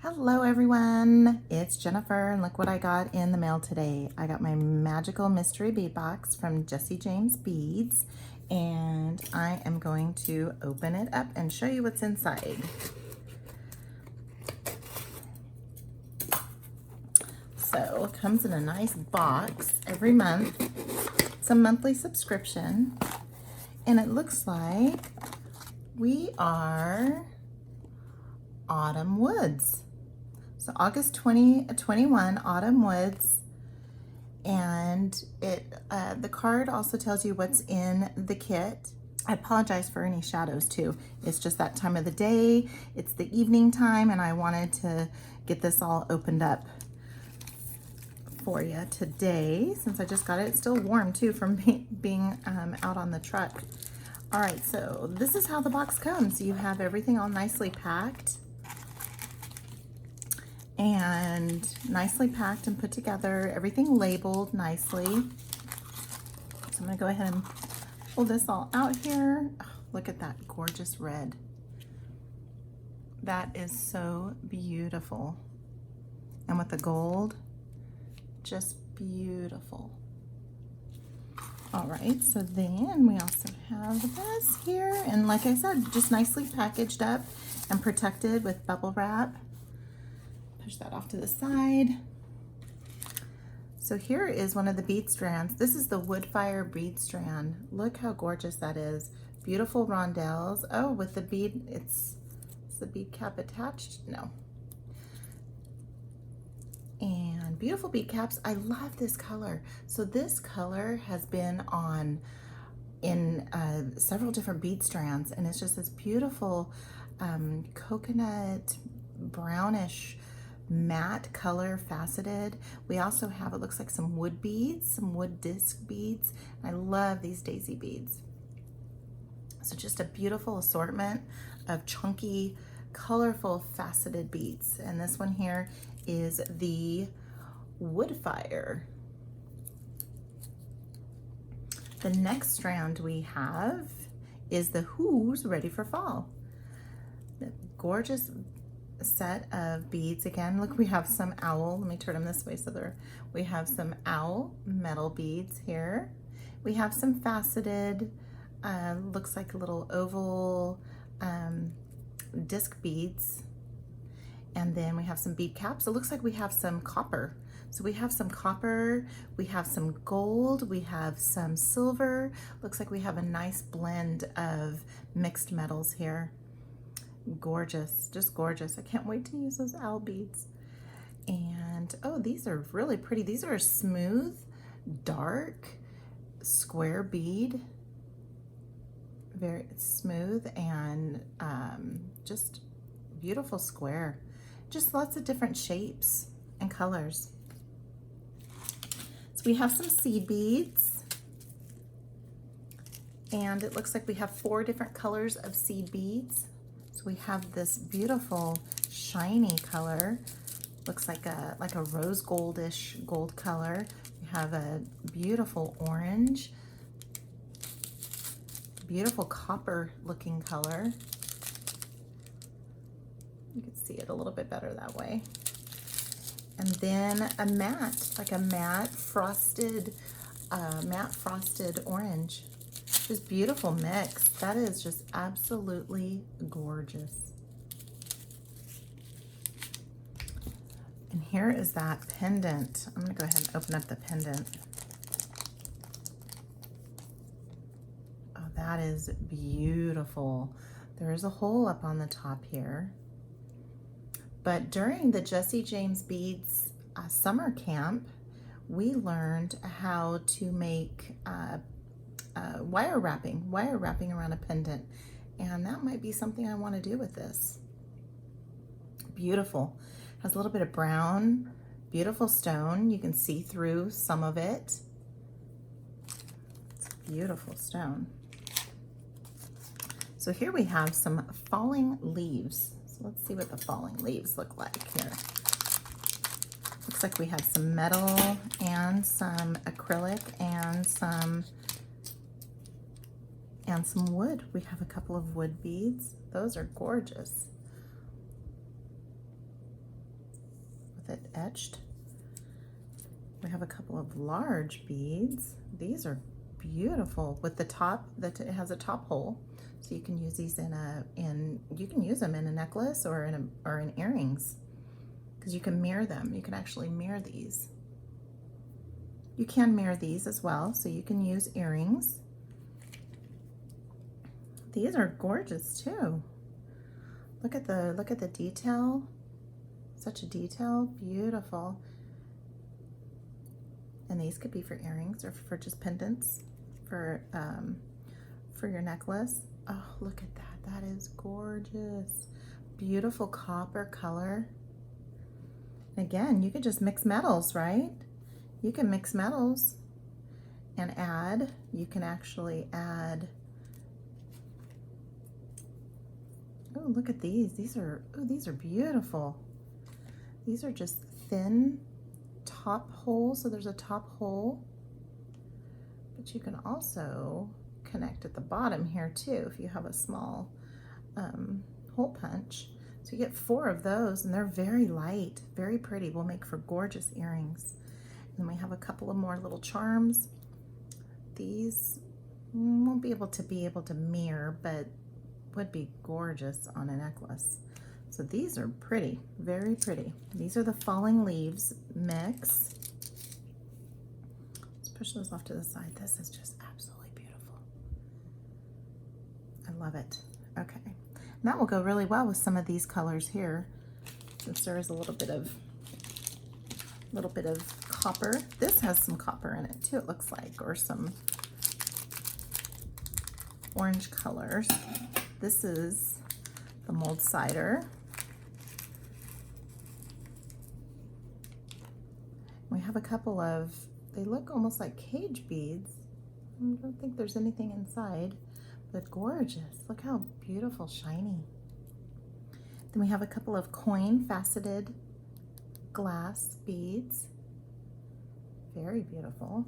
Hello everyone, it's Jennifer and look what I got in the mail today. I got my Magical Mystery Bead Box from Jesse James Beads and I am going to open it up and show you what's inside. So it comes in a nice box every month. It's a monthly subscription and it looks like we are Autumn Woods. So August 2021, Autumn Woods, and the card also tells you what's in the kit. I apologize for any shadows too. It's just that time of the day. It's the evening time, and I wanted to get this all opened up for you today since I just got it. It's still warm too from being out on the truck. All right, so this is how the box comes. You have everything all nicely packed. And nicely packed and put together, everything labeled nicely. So I'm gonna go ahead and pull this all out here. Oh, look at that gorgeous red. That is so beautiful. And with the gold, just beautiful. All right, so then we also have this here. And like I said, just nicely packaged up and protected with bubble wrap. Push that off to the side. So here is one of the bead strands. This is the Woodfire bead strand. Look how gorgeous that is. Beautiful rondelles. Oh, with the bead, is the bead cap attached? No. And beautiful bead caps. I love this color. So this color has been in several different bead strands, and it's just this beautiful coconut brownish matte color faceted. We also have, it looks like some wood beads, some wood disc beads. I love these daisy beads. So just a beautiful assortment of chunky, colorful, faceted beads. And this one here is the Woodfire. The next strand we have is the Who's Ready for Fall. The gorgeous set of beads. Again, look, we have some owl. Let me turn them this way so we have some owl metal beads here. We have some faceted, looks like a little oval disc beads. And then we have some bead caps. It looks like we have some copper. So we have some copper, we have some gold, we have some silver. Looks like we have a nice blend of mixed metals here. Gorgeous, just gorgeous. I can't wait to use those owl beads. And oh, these are really pretty. These are a smooth, dark, square bead. Very smooth and just beautiful square. Just lots of different shapes and colors. So we have some seed beads. And it looks like we have 4 different colors of seed beads. So we have this beautiful shiny color, looks like a rose goldish gold color. We have a beautiful orange, beautiful copper looking color. You can see it a little bit better that way. And then a matte, like a matte frosted orange. Just beautiful mix. That is just absolutely gorgeous. And here is that pendant. I'm gonna go ahead and open up the pendant. Oh, that is beautiful. There is a hole up on the top here. But during the Jesse James Beads summer camp, we learned how to make wire wrapping around a pendant, and that might be something I want to do with this. Beautiful. Has a little bit of brown, beautiful stone. You can see through some of it. It's a beautiful stone. So here we have some falling leaves. So let's see what the falling leaves look like here. Looks like we have some metal and some acrylic and some wood. We have a couple of wood beads. Those are gorgeous. etched. We have a couple of large beads. These are beautiful with the top, that it has a top hole. So you can use these you can use them in a necklace or in earrings, because you can mirror them. You can actually mirror these. You can mirror these as well, so you can use earrings. These are gorgeous too. Look at the detail. Such a detail, beautiful. And these could be for earrings or for just pendants for your necklace. Oh, look at that. That is gorgeous. Beautiful copper color. Again, you could just mix metals, right? You can mix metals and add. You can actually add. Oh, look at these. These are beautiful. These are just thin top holes. So there's a top hole, but you can also connect at the bottom here too if you have a small hole punch. So you get 4 of those, and they're very light, very pretty. Will make for gorgeous earrings. And then we have a couple of more little charms. These won't be able to mirror, but would be gorgeous on a necklace. So these are pretty, very pretty. These are the falling leaves mix. Let's push those off to the side. This is just absolutely beautiful. I love it. Okay, and that will go really well with some of these colors here, since there is a little bit of copper. This has some copper in it too, it looks like, or some orange colors. This is the Mulled cider. We have a couple of, they look almost like cage beads. I don't think there's anything inside, but gorgeous. Look how beautiful, shiny. Then we have a couple of coin faceted glass beads. Very beautiful.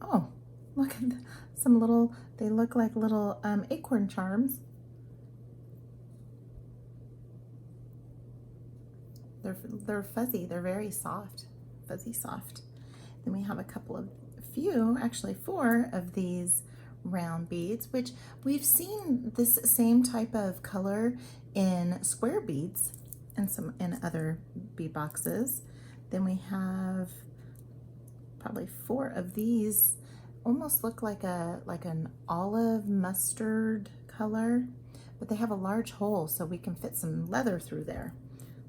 Oh, look at some little, they look like little acorn charms. They're fuzzy, they're very soft, fuzzy soft. Then we have actually 4 of these round beads, which we've seen this same type of color in square beads and some in other bead boxes. Then we have probably 4 of these, almost look like an olive mustard color, but they have a large hole, so we can fit some leather through there.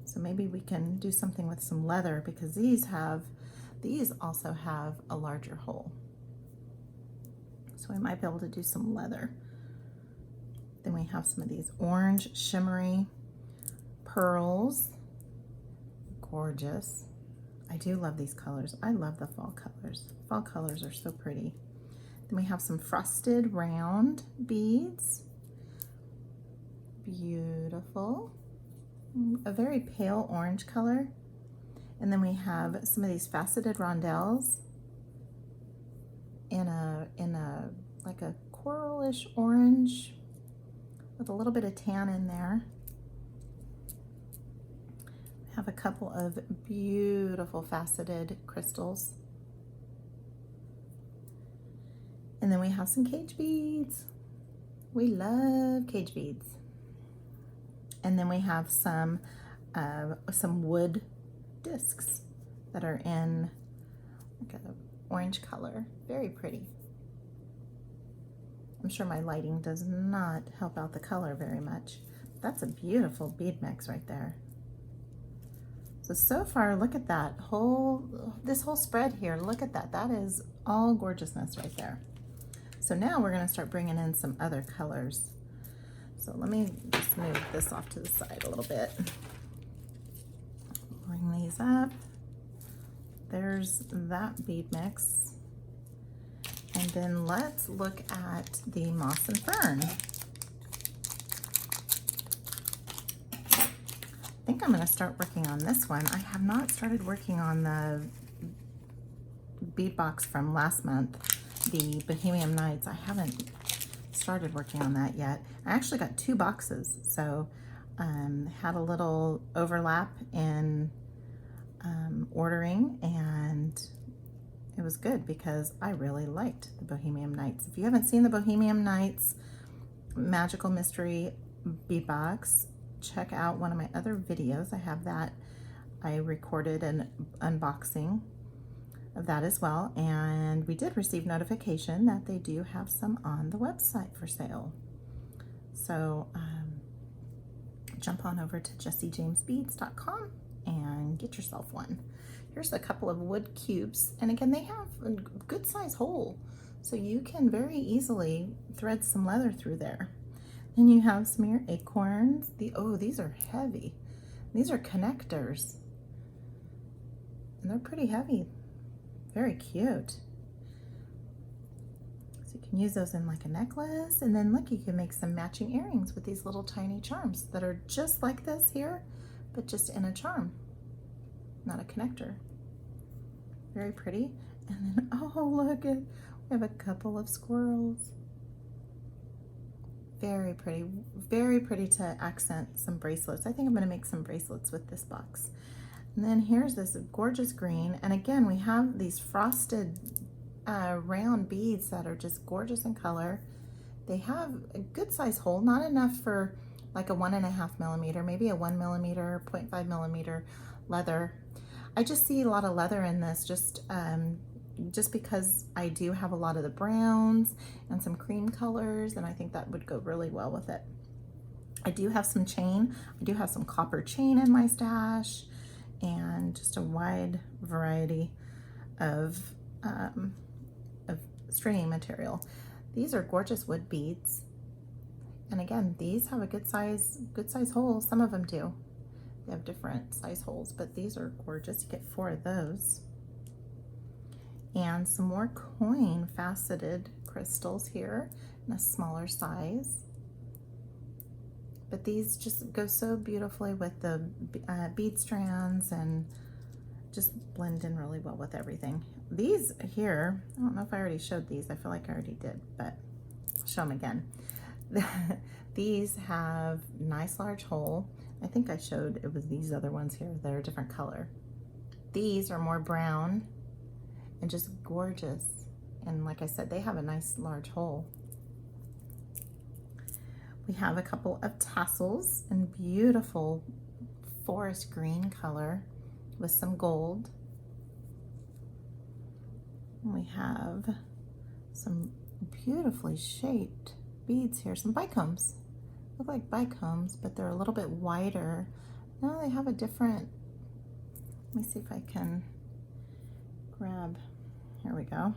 So maybe we can do something with some leather, because these also have a larger hole. So we might be able to do some leather. Then we have some of these orange shimmery pearls. Gorgeous. I do love these colors. I love the fall colors. Fall colors are so pretty. Then we have some frosted round beads. Beautiful. A very pale orange color. And then we have some of these faceted rondelles in a like a coralish orange with a little bit of tan in there. We have a couple of beautiful faceted crystals. And then we have some cage beads. We love cage beads. And then we have some wood discs that are in like an orange color. Very pretty. I'm sure my lighting does not help out the color very much. That's a beautiful bead mix right there. So far, look at that this whole spread here. Look at that. That is all gorgeousness right there. So now we're going to start bringing in some other colors. So let me just move this off to the side a little bit. Bring these up. There's that bead mix. And then let's look at the moss and fern. I think I'm going to start working on this one. I have not started working on the bead box from last month, the Bohemian Nights. I haven't started working on that yet. I actually got 2 boxes, so had a little overlap in ordering, and it was good because I really liked the Bohemian Nights. If you haven't seen the Bohemian Nights Magical Mystery Bead Box, check out one of my other videos. I have that. I recorded an unboxing of that as well, and we did receive notification that they do have some on the website for sale. So jump on over to jessiejamesbeads.com and get yourself one. Here's a couple of wood cubes, and again, they have a good size hole, so you can very easily thread some leather through there. Then you have some of your acorns. Oh, these are heavy. These are connectors, and they're pretty heavy. Very cute. So you can use those in like a necklace, and then look, you can make some matching earrings with these little tiny charms that are just like this here, but just in a charm, not a connector. Very pretty. And then, oh, look, we have a couple of squirrels. Very pretty to accent some bracelets. I think I'm going to make some bracelets with this box. And then here's this gorgeous green, and again, we have these frosted round beads that are just gorgeous in color. They have a good size hole, not enough for like a 1.5 millimeter, maybe a 1 millimeter, 0.5 millimeter leather. I just see a lot of leather in this, just because I do have a lot of the browns and some cream colors, and I think that would go really well with it. I do have some chain. I do have some copper chain in my stash, and just a wide variety of stringing material. These are gorgeous wood beads, and again, these have a good size hole. Some of them do. They have different size holes, but these are gorgeous. You get 4 of those. And some more coin faceted crystals here in a smaller size. But these just go so beautifully with the bead strands and just blend in really well with everything. These here, I don't know if I already showed these. I feel like I already did, but I'll show them again. These have nice large hole. I think I showed it was these other ones here. They're a different color. These are more brown and just gorgeous. And like I said, they have a nice large hole. We have a couple of tassels in beautiful forest green color with some gold. And we have some beautifully shaped beads here, some bicombs. Look like bicombs, but they're a little bit wider. Now they have a different, let me see if I can grab, here we go.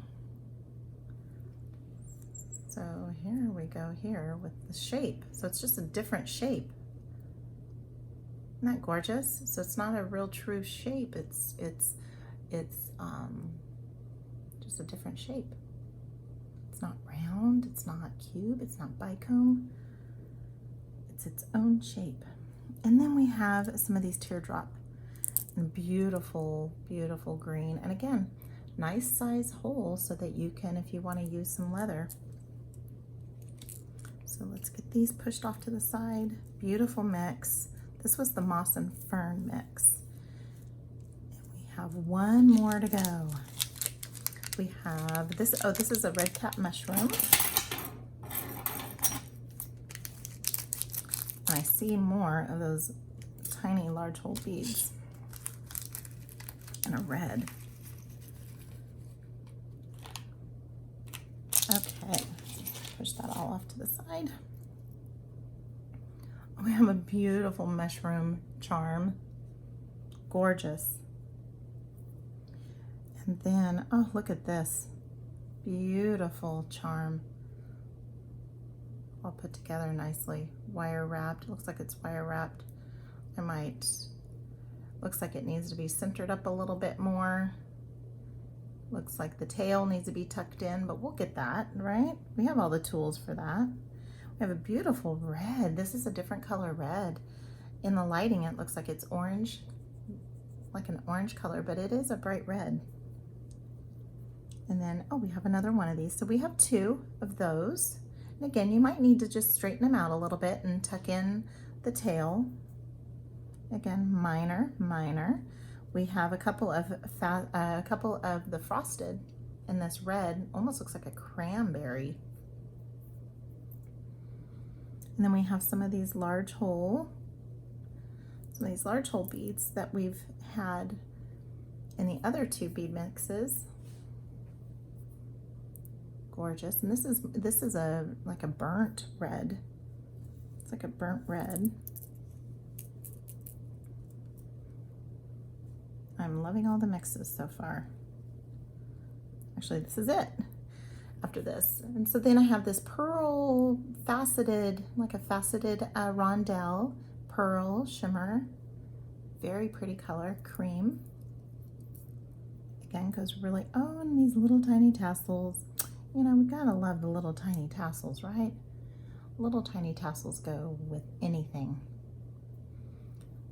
So here we go here with the shape. So it's just a different shape. Isn't that gorgeous? So it's not a real true shape. It's just a different shape. It's not round, it's not cube, it's not bicomb. It's its own shape. And then we have some of these teardrop and beautiful, beautiful green. And again, nice size hole so that you can, if you want to use some leather. So let's get these pushed off to the side. Beautiful mix. This was the moss and fern mix. And we have one more to go. We have this, oh, this is a red cap mushroom. And I see more of those tiny large hole beads. And a red. Okay, push that all off to the side. We have a beautiful mushroom charm. Gorgeous. And then, oh, look at this. Beautiful charm. All put together nicely. Wire wrapped. Looks like it's wire wrapped. Looks like it needs to be centered up a little bit more. Looks like the tail needs to be tucked in, but we'll get that, right? We have all the tools for that. We have a beautiful red. This is a different color red. In the lighting, it looks like it's orange, like an orange color, but it is a bright red. And then, oh, we have another one of these. So we have 2 of those. And again, you might need to just straighten them out a little bit and tuck in the tail. Again, minor, minor. We have a couple of the frosted in this red, almost looks like a cranberry. And then we have some of these large hole beads that we've had in the other two bead mixes. Gorgeous. And this is like a burnt red. It's like a burnt red. I'm loving all the mixes so far. Actually, this is it after this. And so then I have this pearl faceted, like a faceted rondelle, pearl shimmer. Very pretty color, cream. Again, goes really, oh, and these little tiny tassels. You know, we gotta love the little tiny tassels, right? Little tiny tassels go with anything.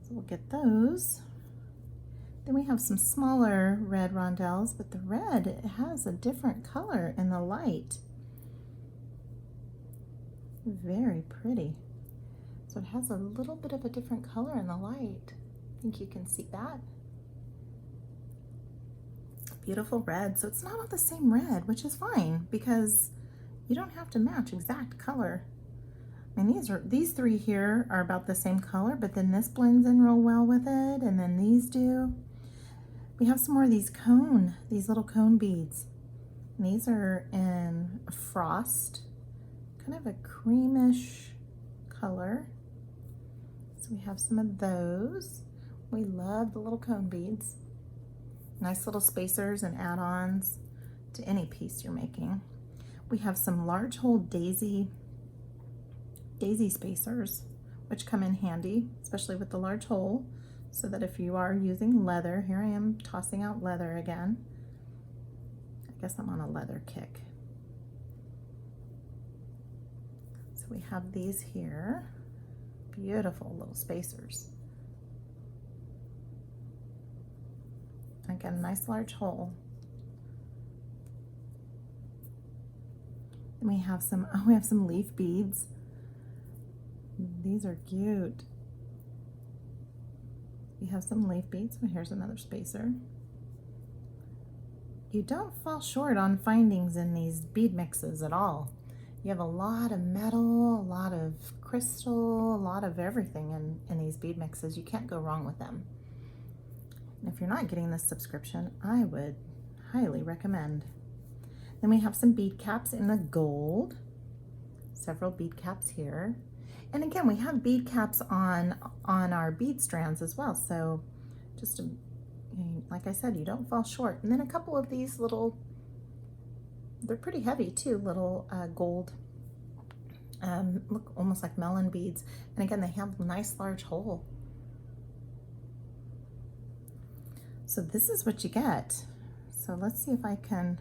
So we'll get those. Then we have some smaller red rondelles, but the red, it has a different color in the light. Very pretty. So it has a little bit of a different color in the light. I think you can see that. Beautiful red. So it's not all the same red, which is fine because you don't have to match exact color. I mean, these three here are about the same color, but then this blends in real well with it, and then these do. We have some more of these little cone beads. And these are in a frost, kind of a creamish color. So we have some of those. We love the little cone beads. Nice little spacers and add-ons to any piece you're making. We have some large hole daisy spacers, which come in handy, especially with the large hole. So that if you are using leather, here I am tossing out leather again. I guess I'm on a leather kick. So we have these here, beautiful little spacers. Again, a nice large hole. Then we have some leaf beads. These are cute. We have some leaf beads. Here's another spacer. You don't fall short on findings in these bead mixes at all. You have a lot of metal, a lot of crystal, a lot of everything in these bead mixes. You can't go wrong with them. And if you're not getting this subscription, I would highly recommend. Then we have some bead caps in the gold. Several bead caps here. And again, we have bead caps on our bead strands as well. So just like I said, you don't fall short. And then a couple of these little, they're pretty heavy too, little gold, look almost like melon beads. And again, they have a nice large hole. So this is what you get. So let's see if I can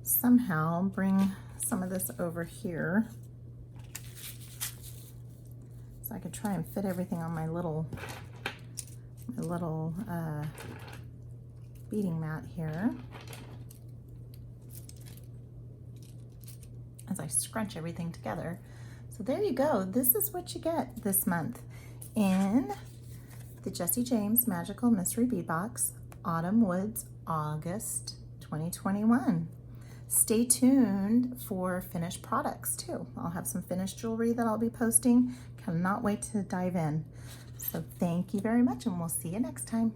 somehow bring some of this over here. So I could try and fit everything on my little beading mat here. As I scrunch everything together. So there you go. This is what you get this month in the Jessie James Magical Mystery Bead Box, Autumn Woods, August 2021. Stay tuned for finished products too. I'll have some finished jewelry that I'll be posting. Cannot wait to dive in. So thank you very much, and we'll see you next time.